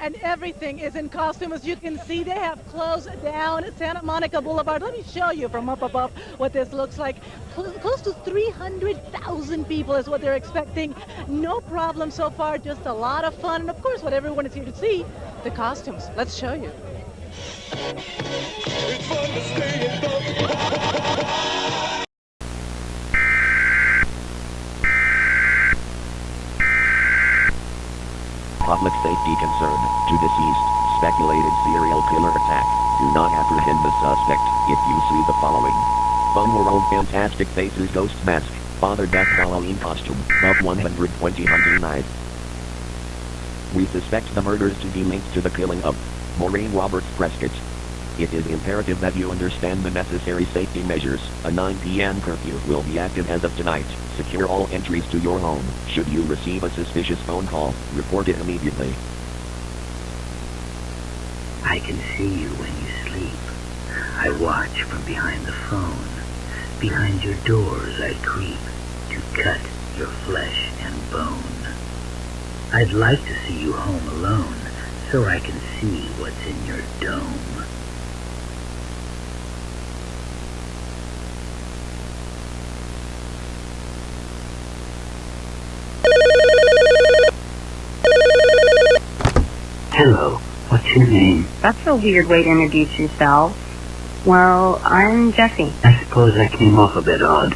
and everything is in costume. As you can see, they have closed down Santa Monica Boulevard. Let me show you from up above what this looks like. Close to 300,000 people is what they're expecting. No problem so far, just a lot of fun. And of course, what everyone is here to see, the costumes. Let's show you. It's fun to stay in Public safety concern. To deceased, speculated serial killer attack. Do not apprehend the suspect if you see the following. Bum World Fantastic Faces Ghost Mask. Father Death Halloween Costume. Buff 120 Hunter Knife. We suspect the murders to be linked to the killing of Maureen Roberts Prescott. It is imperative that you understand the necessary safety measures. A 9 p.m. curfew will be active as of tonight. Secure all entries to your home. Should you receive a suspicious phone call, report it immediately. I can see you when you sleep. I watch from behind the phone. Behind your doors I creep to cut your flesh and bone. I'd like to see you home alone so I can see what's in your dome. Hello, what's your name? That's a weird way to introduce yourself. Well, I'm Jessie. I suppose I came off a bit odd.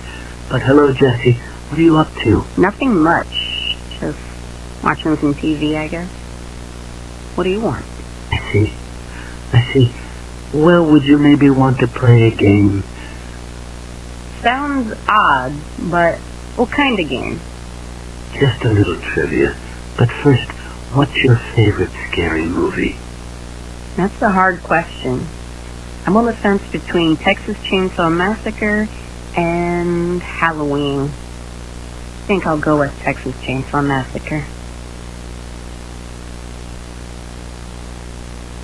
But hello, Jessie. What are you up to? Nothing much. Just watching some TV, I guess. What do you want? I see. Well, would you maybe want to play a game? Sounds odd, but what kind of game? Just a little trivia. But first, what's your favorite scary movie? That's a hard question. I'm on the fence between Texas Chainsaw Massacre and Halloween. I think I'll go with Texas Chainsaw Massacre.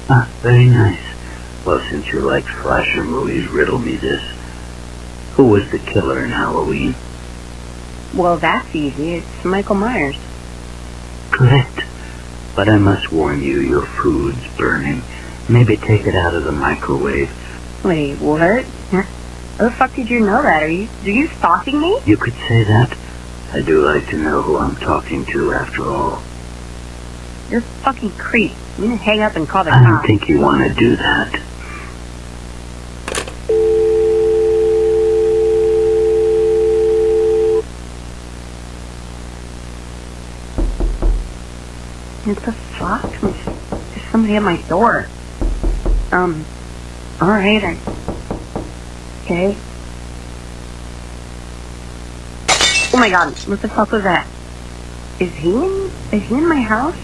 Ah, very nice. Well, since you like slasher movies, riddle me this. Who was the killer in Halloween? Well, that's easy. It's Michael Myers. Correct. But I must warn you, your food's burning. Maybe take it out of the microwave. Wait, what? How the fuck did you know that? Are you stalking me? You could say that. I do like to know who I'm talking to, after all. You're a fucking creep. I'm gonna hang up and call the I cops. don't think you want to do that. What the fuck? There's somebody at my door. Alright, okay. Oh my god, what the fuck was that? Is he in my house?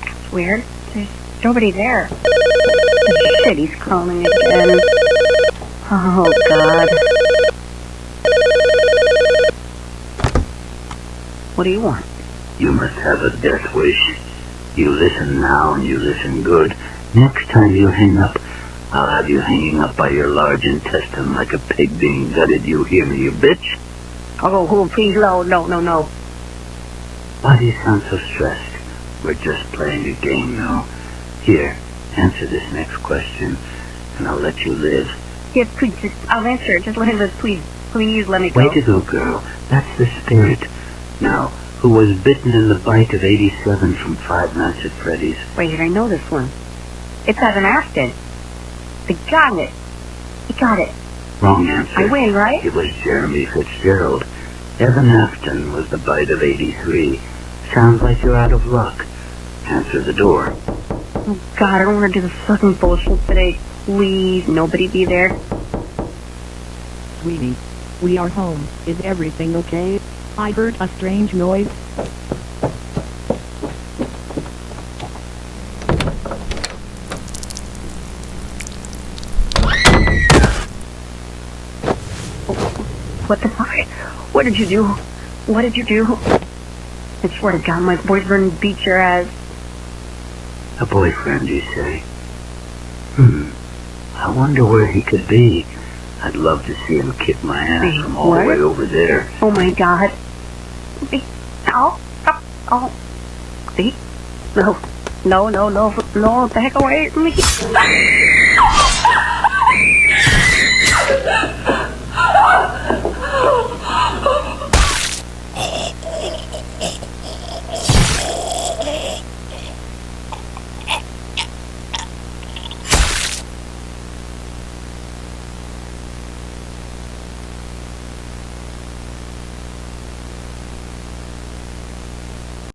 That's weird. There's nobody there. Shit, he's calling again. Oh god. What do you want? You must have a death wish. You listen now and you listen good. Next time you hang up, I'll have you hanging up by your large intestine like a pig being gutted. You hear me, you bitch? Oh, please, no. Why do you sound so stressed? We're just playing a game now. Here, answer this next question, and I'll let you live. Yes, please, I'll answer. Just let him live, please. Please let me go. Way to go, girl. That's the spirit. Now, who was bitten in the bite of 87 from Five Nights at Freddy's? Wait, I know this one. It's Evan Afton. I got it. I got it. Wrong answer. I win, right? It was Jeremy Fitzgerald. Evan Afton was the bite of 83. Sounds like you're out of luck. Answer the door. Oh god, I don't want to do this fucking bullshit today. Please, nobody be there. Sweetie, we are home. Is everything okay? I heard a strange noise. What the fuck? What did you do? What did you do? I swear to God, my boyfriend beat your ass. A boyfriend, you say? I wonder where he could be. I'd love to see him kick my ass from all the way over there. Oh my God. Oh. See? No, back away from me.